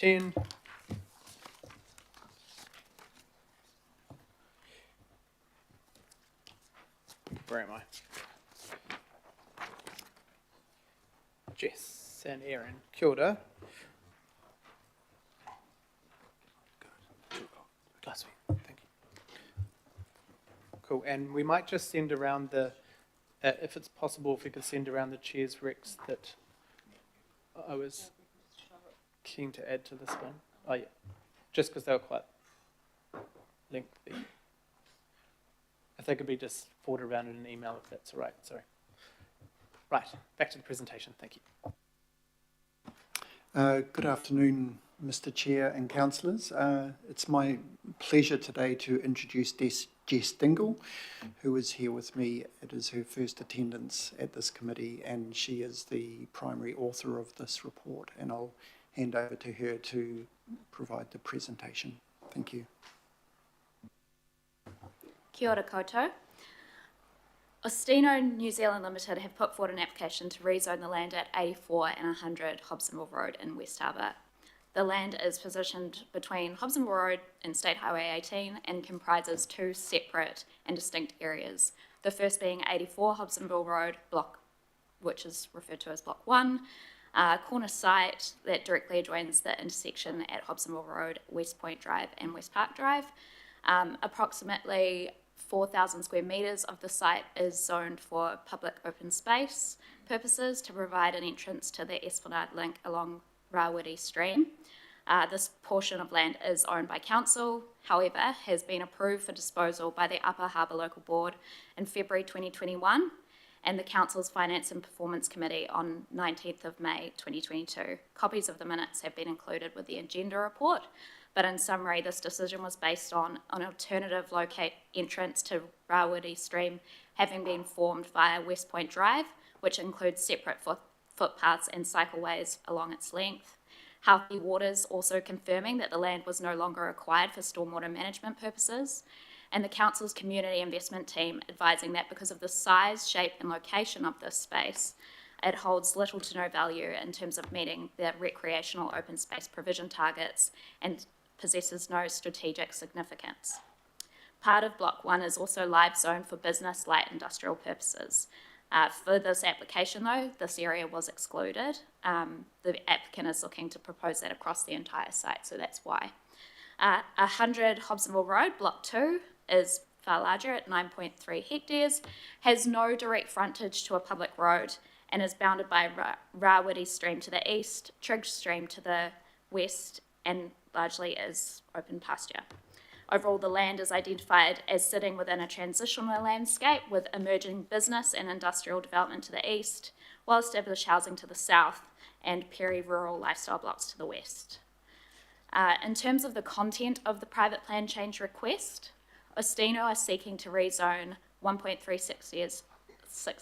10. Where am I? Jess and Aaron. Kia ora. Oh, sweet. Thank you. Cool. And we might just send around the, if it's possible, if we could send around the chairs recs that I was keen to add to this one. Oh, yeah. Just because they were quite lengthy. If they could be just forwarded around in an email, if that's all right. Sorry. Right. Back to the presentation. Thank you. Good afternoon, Mr. Chair and councillors. It's my pleasure today to introduce Jess Dingle, who is here with me. It is her first attendance at this committee, and she is the primary author of this report, and I'll hand over to her to provide the presentation. Thank you. Kia ora koutou. Ostino New Zealand Limited have put forward an application to rezone the land at 84 and 100 Hobsonville Road in West Harbour. The land is positioned between Hobsonville Road and State Highway 18 and comprises two separate and distinct areas. The first being 84 Hobsonville Road, which is referred to as Block 1, corner site that directly adjoins the intersection at Hobsonville Road, West Point Drive and West Park Drive. Approximately 4,000 square metres of the site is zoned for public open space purposes to provide an entrance to the Esplanade link along Rawiri Stream. This portion of land is owned by council, however, has been approved for disposal by the Upper Harbour Local Board in February 2021 and the Council's Finance and Performance Committee on 19th of May 2022. Copies of the minutes have been included with the agenda report, but in summary, this decision was based on an alternative entrance to Rawiri Stream having been formed via West Point Drive, which includes separate footpaths and cycleways along its length. Healthy Waters also confirming that the land was no longer required for stormwater management purposes, and the Council's community investment team advising that because of the size, shape and location of this space, it holds little to no value in terms of meeting the recreational open space provision targets and possesses no strategic significance. Part of Block 1 is also live zone for business, light industrial purposes. For this application though, this area was excluded. The applicant is looking to propose that across the entire site, so that's why. 100 Hobsonville Road, Block 2, is far larger at 9.3 hectares, has no direct frontage to a public road and is bounded by Rawiri Stream to the east, Trigg Stream to the west, and largely is open pasture. Overall, the land is identified as sitting within a transitional landscape with emerging business and industrial development to the east, well-established housing to the south, and peri-rural lifestyle blocks to the west. In terms of the content of the private plan change request, Ostino are seeking to rezone 1.36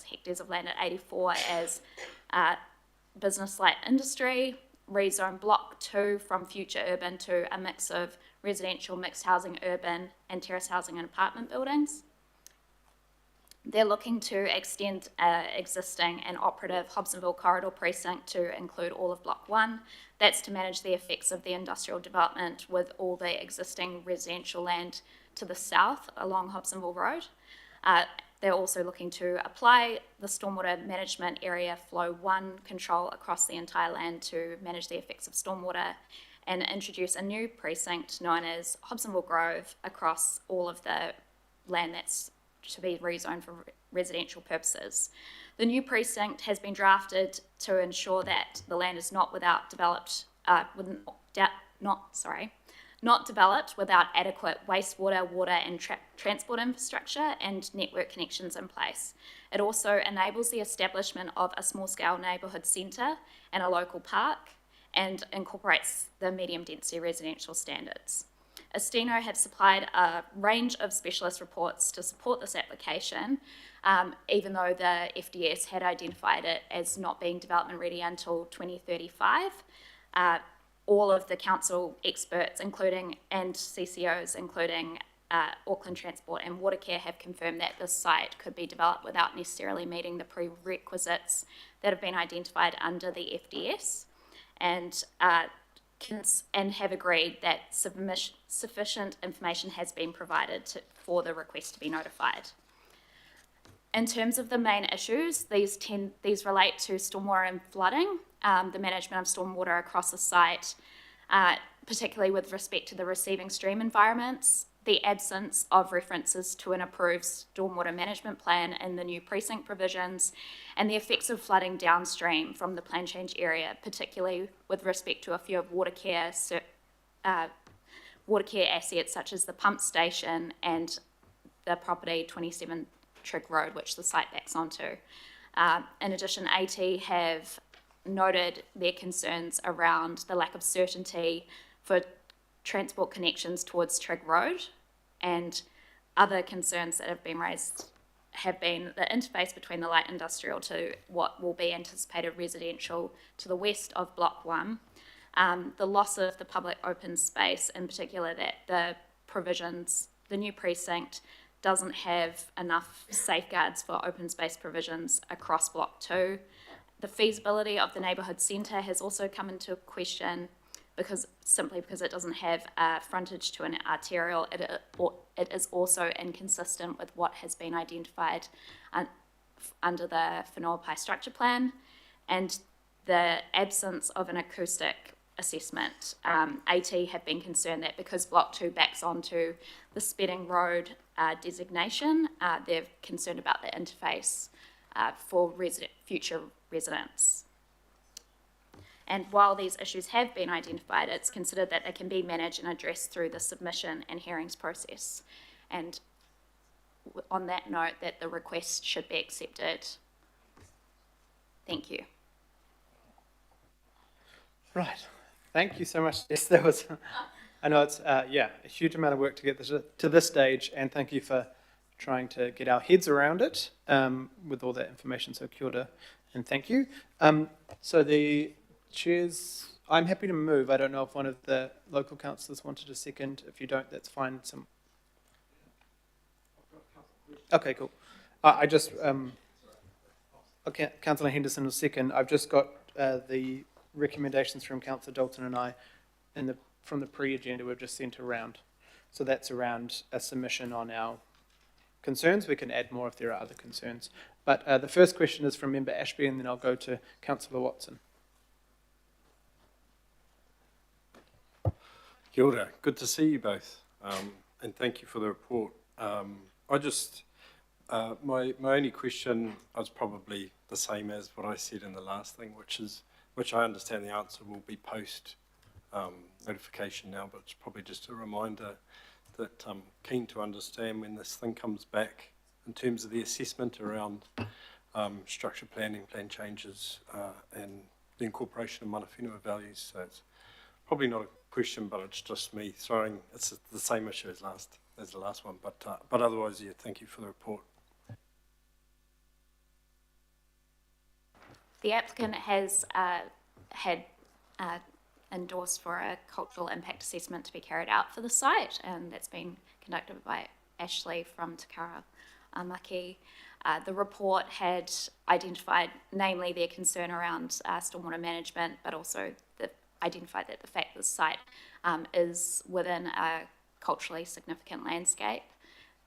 hectares of land at 84 as business light industry, rezone Block 2 from future urban to a mix of residential, mixed housing, urban and terrace housing and apartment buildings. They're looking to extend existing and operative Hobsonville Corridor Precinct to include all of Block 1. That's to manage the effects of the industrial development with all the existing residential land to the south along Hobsonville Road. They're also looking to apply the stormwater management area flow 1 control across the entire land to manage the effects of stormwater and introduce a new precinct known as Hobsonville Grove across all of the land that's to be rezoned for residential purposes. The new precinct has been drafted to ensure that the land is not developed without adequate wastewater, water and transport infrastructure and network connections in place. It also enables the establishment of a small-scale neighbourhood centre and a local park and incorporates the medium density residential standards. Ostino have supplied a range of specialist reports to support this application, even though the FDS had identified it as not being development ready until 2035. All of the council experts, and CCOs, including Auckland Transport and Watercare, have confirmed that this site could be developed without necessarily meeting the prerequisites that have been identified under the FDS. And and have agreed that sufficient information has been provided for the request to be notified. In terms of the main issues, these relate to stormwater and flooding, the management of stormwater across the site, particularly with respect to the receiving stream environments, the absence of references to an approved stormwater management plan in the new precinct provisions, and the effects of flooding downstream from the plan change area, particularly with respect to a few of water care assets such as the pump station and the property 27 Trigg Road, which the site backs onto. In addition, AT have noted their concerns around the lack of certainty for transport connections towards Trigg Road, and other concerns that have been raised have been the interface between the light industrial to what will be anticipated residential to the west of Block 1, the loss of the public open space, in particular that the new precinct doesn't have enough safeguards for open space provisions across Block 2. The feasibility of the neighbourhood centre has also come into question simply because it doesn't have frontage to an arterial. It is also inconsistent with what has been identified under the Whenua structure plan, and the absence of an acoustic assessment. AT have been concerned that because Block 2 backs onto the Spedding Road designation, they're concerned about the interface for future residents. And while these issues have been identified, it's considered that they can be managed and addressed through the submission and hearings process. And on that note, that the request should be accepted. Thank you. Right. Thank you so much. Yes, that was, I know it's, a huge amount of work to get this to this stage, and thank you for trying to get our heads around it with all that information. So kia ora, and thank you. So the chairs, I'm happy to move. I don't know if one of the local councillors wanted a second. If you don't, that's fine. Okay, cool. I just, okay, Councillor Henderson was second. I've just got the recommendations from Councillor Dalton and I from the pre-agenda we've just sent around. So that's around a submission on our concerns. We can add more if there are other concerns. But the first question is from Member Ashby, and then I'll go to Councillor Watson. Kia ora. Good to see you both, and thank you for the report. My only question is probably the same as what I said in the last thing, which I understand the answer will be post notification now, but it's probably just a reminder that I'm keen to understand when this thing comes back in terms of the assessment around structure planning, plan changes, and the incorporation of mana whenua values. So it's probably not a question, but it's just me throwing, it's the same issue as the last one, but otherwise, yeah, thank you for the report. The applicant has had endorsed for a cultural impact assessment to be carried out for the site, and that's been conducted by Ashley from Takara Maki. The report had identified namely their concern around stormwater management, but also identified that the fact that the site is within a culturally significant landscape.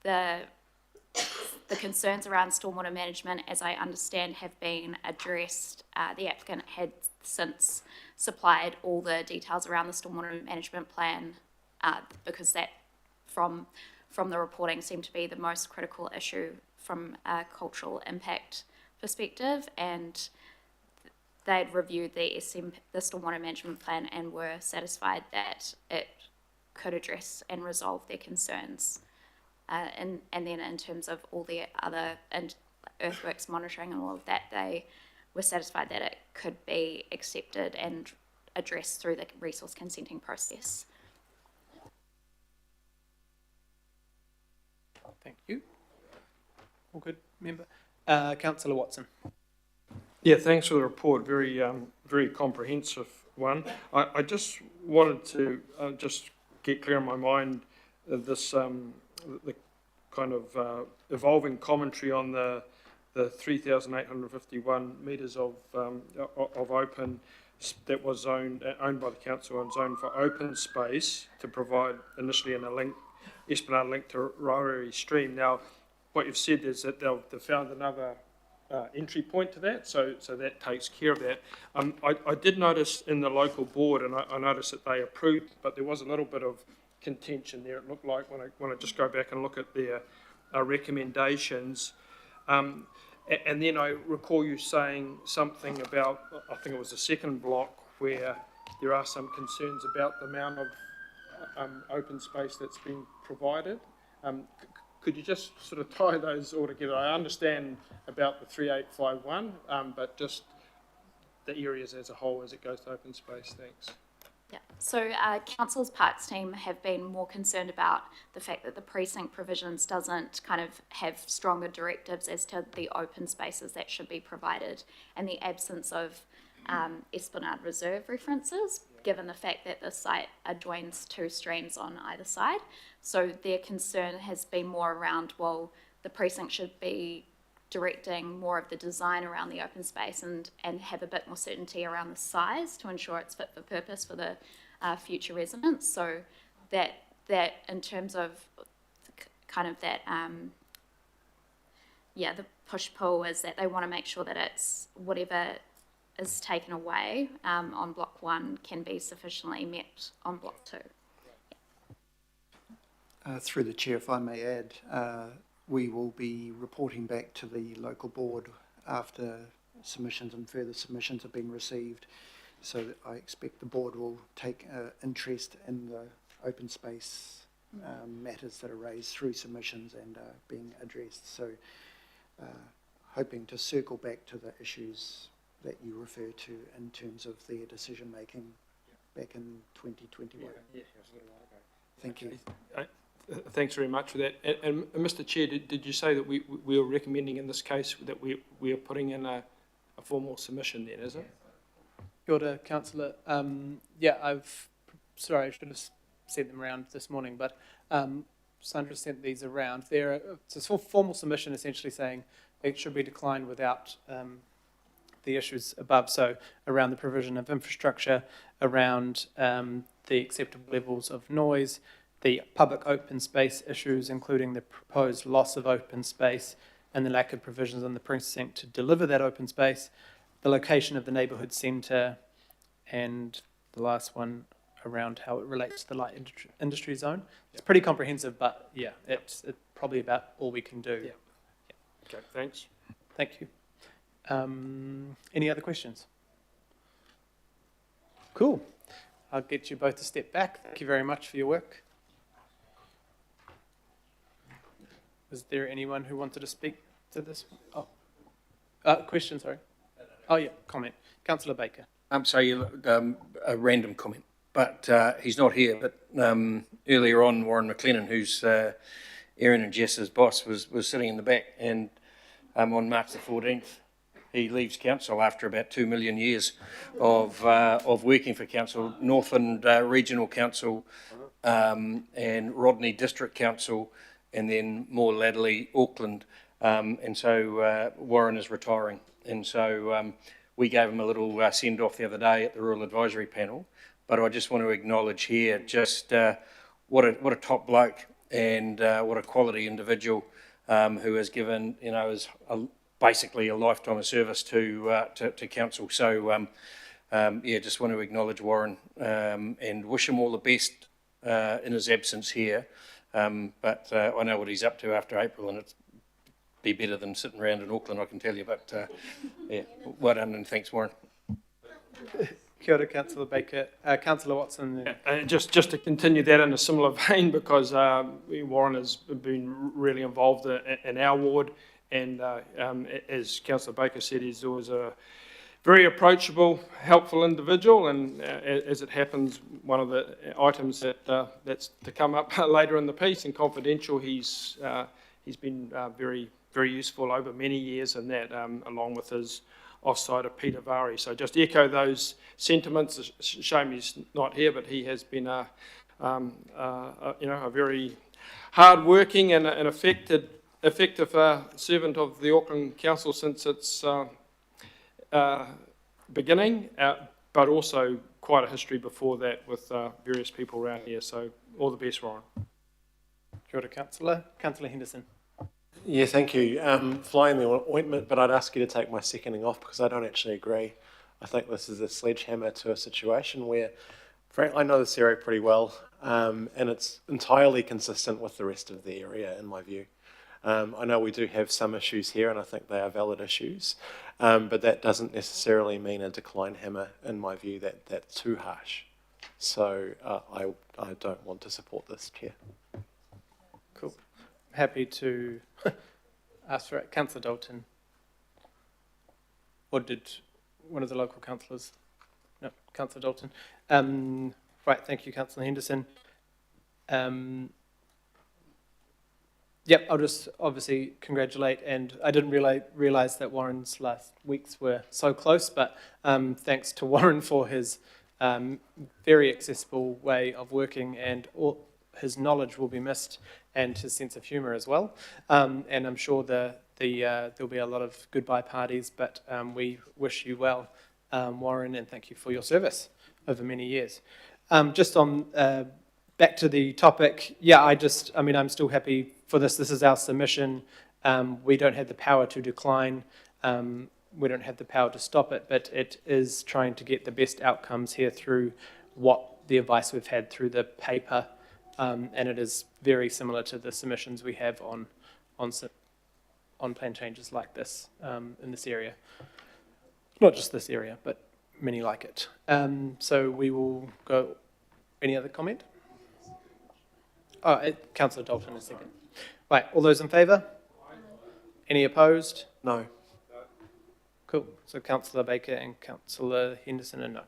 The concerns around stormwater management, as I understand, have been addressed. The applicant had since supplied all the details around the stormwater management plan because that, from the reporting, seemed to be the most critical issue from a cultural impact perspective, and they'd reviewed the stormwater management plan and were satisfied that it could address and resolve their concerns. And then in terms of all the other earthworks monitoring and all of that, they were satisfied that it could be accepted and addressed through the resource consenting process. Thank you. All good, member. Councillor Watson. Yeah, thanks for the report. Very comprehensive one. I just wanted to just get clear in my mind of this the kind of evolving commentary on the 3,851 metres of open that was owned by the council and zoned for open space to provide initially in a link, Esplanade link to Rauere Stream. Now, what you've said is that they've found another entry point to that, so that takes care of that. I did notice in the local board, and I noticed that they approved, but there was a little bit of contention there. It looked like when I just go back and look at their recommendations, and then I recall you saying something about, I think it was the second block, where there are some concerns about the amount of open space that's been provided. Could you just sort of tie those all together? I understand about the 3851, but just the areas as a whole as it goes to open space. Thanks. Yeah, so Council's Parks team have been more concerned about the fact that the precinct provisions doesn't kind of have stronger directives as to the open spaces that should be provided, and the absence of Esplanade Reserve references, given the fact that the site adjoins two streams on either side. So their concern has been more around, well, the precinct should be directing more of the design around the open space and have a bit more certainty around the size to ensure it's fit for purpose for the future residents. So that in terms of kind of that, the push-pull is that they want to make sure that it's whatever is taken away on block 1 can be sufficiently met on block 2. Through the chair, if I may add, we will be reporting back to the local board after submissions and further submissions have been received. So I expect the board will take interest in the open space matters that are raised through submissions and are being addressed. So hoping to circle back to the issues that you refer to in terms of their decision making back in 2021. Thank you. Thanks very much for that. And Mr. Chair, did you say that we are recommending in this case that we are putting in a formal submission then, is it? Kia ora, Councillor. Sorry, I should have sent them around this morning, but Sandra sent these around. It's a formal submission essentially saying it should be declined without the issues above, so around the provision of infrastructure, around the acceptable levels of noise, the public open space issues, including the proposed loss of open space and the lack of provisions on the precinct to deliver that open space, the location of the neighbourhood centre, and the last one around how it relates to the light industry zone. It's pretty comprehensive, but yeah, it's probably about all we can do. Yeah. Okay, thanks. Thank you. Any other questions? Cool. I'll get you both to step back. Thank you very much for your work. Is there anyone who wanted to speak to this? Oh, question, sorry. Oh yeah, comment. Councillor Baker. I'm sorry, a random comment, but he's not here. But earlier on, Warren McLennan, who's Erin and Jess's boss, was sitting in the back, and on March the 14th, he leaves council after about 2 million years of working for council, Northland Regional Council, and Rodney District Council, and then more latterly Auckland. And so Warren is retiring. And so we gave him a little send-off the other day at the Rural Advisory Panel. But I just want to acknowledge here just what a top bloke and what a quality individual who has given, basically a lifetime of service to council. So just want to acknowledge Warren and wish him all the best in his absence here. But I know what he's up to after April, and it's be better than sitting around in Auckland, I can tell you. But well done, and thanks, Warren. Kia ora, Councillor Baker. Councillor Watson. Just to continue that in a similar vein, because Warren has been really involved in our ward, and as Councillor Baker said, he's always a very approachable, helpful individual, and as it happens, one of the items that's to come up later in the piece, and confidential, he's been very, very useful over many years in that, along with his offside of Peter Vary. So just echo those sentiments. It's a shame he's not here, but he has been a very hard-working and an effective servant of the Auckland Council since its beginning. but also quite a history before that with various people around here. So all the best, Warren. Kia ora, Councillor. Councillor Henderson. Yeah, thank you. Flying the ointment, but I'd ask you to take my seconding off because I don't actually agree. I think this is a sledgehammer to a situation where, frankly, I know this area pretty well, and it's entirely consistent with the rest of the area, in my view. I know we do have some issues here, and I think they are valid issues, but that doesn't necessarily mean a decline hammer, in my view. That's too harsh. So I don't want to support this, Chair. Cool. Happy to ask for it. Councillor Dalton. Or did one of the local councillors? No, Councillor Dalton. Right, thank you, Councillor Henderson. Yep, I'll just obviously congratulate, and I didn't realise that Warren's last weeks were so close, but thanks to Warren for his very accessible way of working, and all his knowledge will be missed, and his sense of humour as well. And I'm sure there'll be a lot of goodbye parties, but we wish you well, Warren, and thank you for your service over many years. Just on back to the topic, yeah, I'm still happy for this. This is our submission. We don't have the power to decline. We don't have the power to stop it, but it is trying to get the best outcomes here through the advice we've had through the paper, and it is very similar to the submissions we have on plan changes like this in this area. Not just this area, but many like it. So we will go. Any other comment? Oh, Councillor Dalton, a second. Right, all those in favour? Any opposed? No. Cool. So Councillor Baker and Councillor Henderson are no.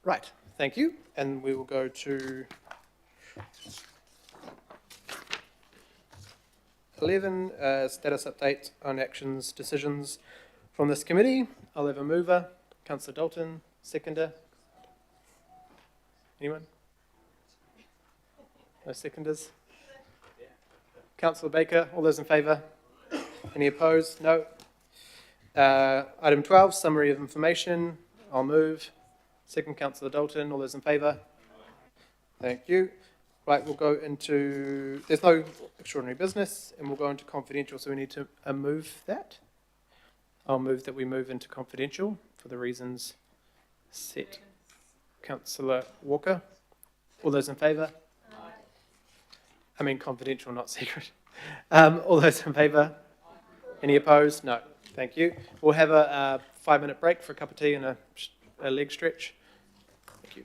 Right, thank you. And we will go to 11, status update on actions, decisions from this committee. I'll have a mover. Councillor Dalton, seconder. Anyone? No seconders? Councillor Baker, all those in favour? Any opposed? No. Item 12, summary of information. I'll move. Second, Councillor Dalton, all those in favour? Thank you. Right, we'll go into, there's no extraordinary business, and we'll go into confidential, so we need to move that. I'll move that we move into confidential for the reasons set. Councillor Walker, all those in favour? I mean confidential, not secret. All those in favour? Any opposed? No. Thank you. We'll have a 5-minute break for a cup of tea and a leg stretch. Thank you.